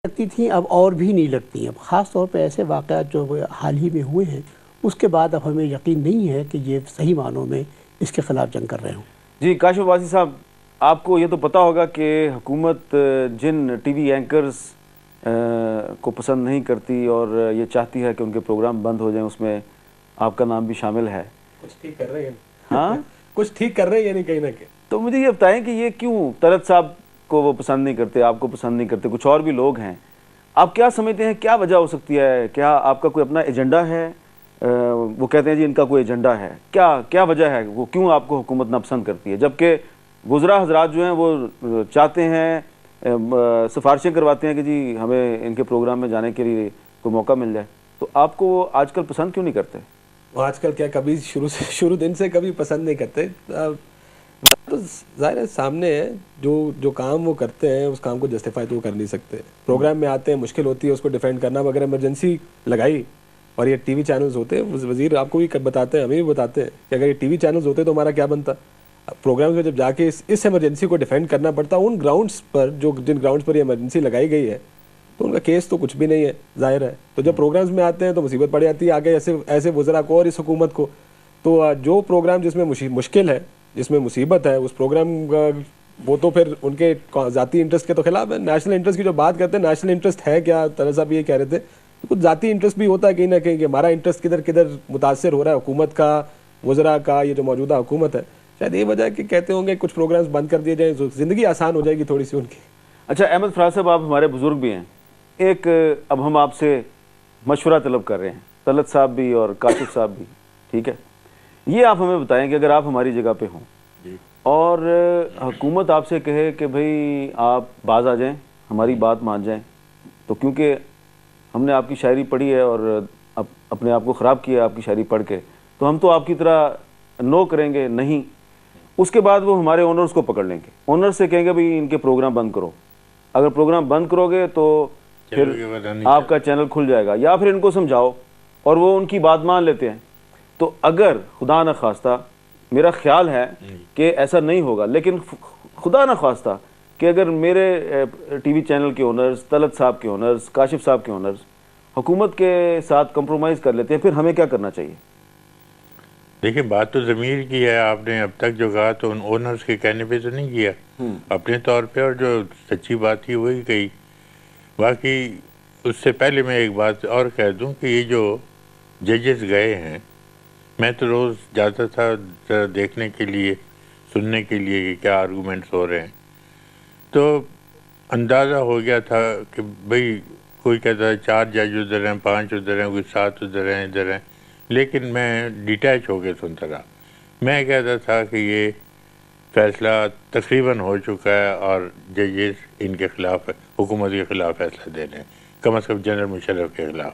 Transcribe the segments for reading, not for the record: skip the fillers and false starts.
لگتی تھیں اب اور بھی نہیں لگتی ہیں. اب خاص طور پہ ایسے واقعات جو حال ہی میں ہوئے ہیں اس کے بعد اب ہمیں یقین نہیں ہے کہ یہ صحیح معنوں میں اس کے خلاف جنگ کر رہے ہوں. جی کاشف عباسی صاحب، آپ کو یہ تو پتہ ہوگا کہ حکومت جن ٹی وی اینکرز کو پسند نہیں کرتی اور یہ چاہتی ہے کہ ان کے پروگرام بند ہو جائیں، اس میں آپ کا نام بھی شامل ہے. کچھ ٹھیک کر رہے ہیں. ہاں کچھ ٹھیک کر رہے ہیں یعنی کہیں نہ کہیں. تو مجھے یہ بتائیں کہ یہ کیوں طلعت صاحب کو وہ پسند نہیں کرتے، آپ کو پسند نہیں کرتے، کچھ اور بھی لوگ ہیں. آپ کیا سمجھتے ہیں کیا وجہ ہو سکتی ہے؟ کیا آپ کا کوئی اپنا ایجنڈا ہے؟ وہ کہتے ہیں جی ان کا کوئی ایجنڈا ہے. کیا وجہ ہے؟ وہ کیوں آپ کو حکومت ناپسند کرتی ہے جبکہ وزراء حضرات جو ہیں وہ چاہتے ہیں، سفارشیں کرواتے ہیں کہ جی ہمیں ان کے پروگرام میں جانے کے لیے کوئی موقع مل جائے. تو آپ کو وہ آج کل پسند کیوں نہیں کرتے؟ وہ آج کل کیا کبھی شروع دن سے کبھی پسند نہیں کرتے. تو ظاہر ہے سامنے ہے جو کام وہ کرتے ہیں اس کام کو جسٹیفائی تو وہ کر نہیں سکتے. پروگرام میں آتے ہیں، مشکل ہوتی ہے اس کو ڈیفینڈ کرنا. اگر ایمرجنسی لگائی اور یہ ٹی وی چینلز ہوتے ہیں، وزیر آپ کو بھی بتاتے ہیں، ہمیں بھی بتاتے ہیں کہ اگر یہ ٹی وی چینلز ہوتے تو ہمارا کیا بنتا. پروگرام میں جب جا کے اس ایمرجنسی کو ڈیفینڈ کرنا پڑتا ان گراؤنڈس پر جن گراؤنڈس پر یہ ایمرجنسی لگائی گئی ہے، تو ان کا کیس تو کچھ بھی نہیں ہے ظاہر ہے. تو جب پروگرامز میں آتے ہیں تو مصیبت پڑ جاتی ہے آگے ایسے وزراء کو اور اس حکومت کو. تو جو پروگرام جس میں مشکل ہے، جس میں مصیبت ہے، اس پروگرام وہ تو پھر ان کے ذاتی انٹرسٹ کے تو خلاف ہے. نیشنل انٹرسٹ کی جو بات کرتے ہیں، نیشنل انٹرسٹ ہے کیا؟ طلعت صاحب یہ کہہ رہے تھے کچھ ذاتی انٹرسٹ بھی ہوتا ہے کہیں نہ کہیں کہ ہمارا انٹرسٹ کدھر متاثر ہو رہا ہے، حکومت کا، وزراء کا. یہ جو موجودہ حکومت ہے شاید یہ وجہ ہے کہ کہتے ہوں گے کچھ پروگرامز بند کر دیے جائیں، زندگی آسان ہو جائے گی تھوڑی سی ان کی. اچھا احمد فراز صاحب، آپ ہمارے بزرگ بھی ہیں. اب ہم آپ سے مشورہ طلب کر رہے ہیں، طلعت صاحب بھی اور کاشف صاحب بھی، ٹھیک ہے؟ یہ آپ ہمیں بتائیں کہ اگر آپ ہماری جگہ پہ ہوں اور حکومت آپ سے کہے کہ بھئی آپ باز آ جائیں، ہماری بات مان جائیں، تو کیونکہ ہم نے آپ کی شاعری پڑھی ہے اور اپنے آپ کو خراب کیا آپ کی شاعری پڑھ کے، تو ہم تو آپ کی طرح نو کریں گے نہیں. اس کے بعد وہ ہمارے اونرز کو پکڑ لیں گے، اونر سے کہیں گے بھئی ان کے پروگرام بند کرو. اگر پروگرام بند کرو گے تو پھر آپ کا چینل کھل جائے گا، یا پھر ان کو سمجھاؤ اور وہ ان کی بات مان لیتے ہیں. تو اگر خدا نہ خواستہ، میرا خیال ہے کہ ایسا نہیں ہوگا، لیکن خدا نہ خواستہ کہ اگر میرے ٹی وی چینل کے اونرز، طلعت صاحب کے اونرز، کاشف صاحب کے اونرز حکومت کے ساتھ کمپرومائز کر لیتے ہیں، پھر ہمیں کیا کرنا چاہیے؟ دیکھیں بات تو ضمیر کی ہے. آپ نے اب تک جو کہا تو ان اونرز کے کہنے پہ تو نہیں کیا اپنے طور پہ، اور جو سچی بات تھی وہی کہی. باقی اس سے پہلے میں ایک بات اور کہہ دوں کہ یہ جو ججز گئے ہیں، میں تو روز جاتا تھا دیکھنے کے لیے، سننے کے لیے کہ کیا آرگومنٹس ہو رہے ہیں. تو اندازہ ہو گیا تھا کہ بھئی کوئی کہتا ہے 4 جج ادھر ہیں، 5 ادھر ہیں، کوئی 7 ادھر ہیں، ادھر ہیں. لیکن میں ڈیٹیچ ہو کے سنتا رہا. میں کہتا تھا کہ یہ فیصلہ تقریباً ہو چکا ہے اور ججز ان کے خلاف، حکومت کے خلاف فیصلہ دے رہے ہیں، کم از کم جنرل مشرف کے خلاف.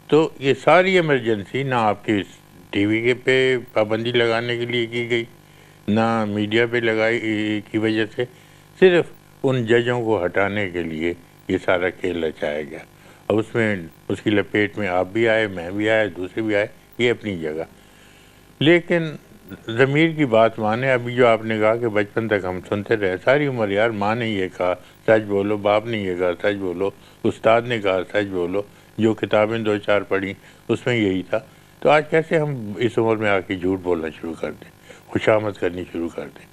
تو یہ ساری ایمرجنسی نہ آپ کی ٹی وی کے پہ پابندی لگانے کے لیے کی گئی، نہ میڈیا پہ لگائی کی وجہ سے، صرف ان ججوں کو ہٹانے کے لیے یہ سارا کھیل رچایا گیا. اب اس کی لپیٹ میں آپ بھی آئے، میں بھی آئے، دوسرے بھی آئے، یہ اپنی جگہ. لیکن ضمیر کی بات مانے. ابھی جو آپ نے کہا کہ بچپن تک ہم سنتے رہے، ساری عمر یار ماں نے یہ کہا سچ بولو، باپ نے یہ کہا سچ بولو، استاد نے کہا سچ بولو، جو کتابیں 2-4 پڑھیں اس میں یہی تھا. تو آج کیسے ہم اس عمر میں آ کے جھوٹ بولنا شروع کر دیں، خوشامد کرنی شروع کر دیں؟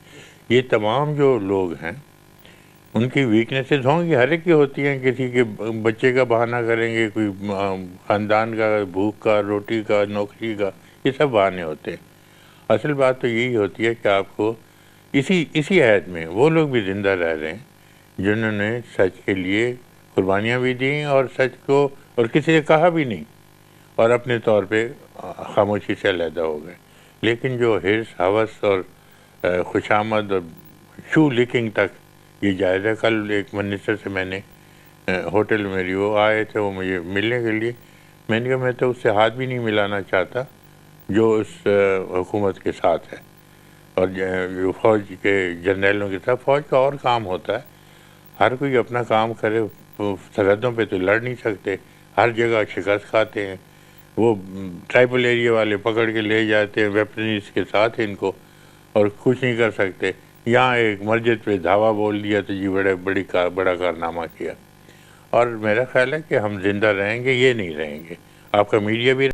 یہ تمام جو لوگ ہیں ان کی ویکنیسز ہوں گی، ہر ایک کی ہوتی ہیں. کسی کے بچے کا بہانہ کریں گے، کوئی خاندان کا، بھوک کا، روٹی کا، نوکری کا، یہ سب بہانے ہوتے ہیں. اصل بات تو یہی ہوتی ہے کہ آپ کو اسی عہد میں وہ لوگ بھی زندہ رہ رہے ہیں جنہوں نے سچ کے لیے قربانیاں بھی دیں اور سچ کو اور کسی نے کہا بھی نہیں اور اپنے طور پہ خاموشی سے علیحدہ ہو گئے. لیکن جو حرص، ہوس اور خوشامد اور شو لکنگ تک یہ جائز ہے. کل ایک منسٹر سے میں نے ہوٹل میری وہ آئے تھے، وہ مجھے ملنے کے لیے. میں نے کہا میں تو اس سے ہاتھ بھی نہیں ملانا چاہتا جو اس حکومت کے ساتھ ہے اور جو فوج کے جرنیلوں کے ساتھ. فوج کا اور کام ہوتا ہے، ہر کوئی اپنا کام کرے. سرحدوں پہ تو لڑ نہیں سکتے، ہر جگہ شکست کھاتے ہیں. وہ ٹرائبل ایریا والے پکڑ کے لے جاتے ہیں ویپنز کے ساتھ ان کو، اور کچھ نہیں کر سکتے. یہاں ایک مسجد پہ دھاوا بول دیا تو جی بڑا کارنامہ کیا. اور میرا خیال ہے کہ ہم زندہ رہیں گے، یہ نہیں رہیں گے. آپ کا میڈیا بھی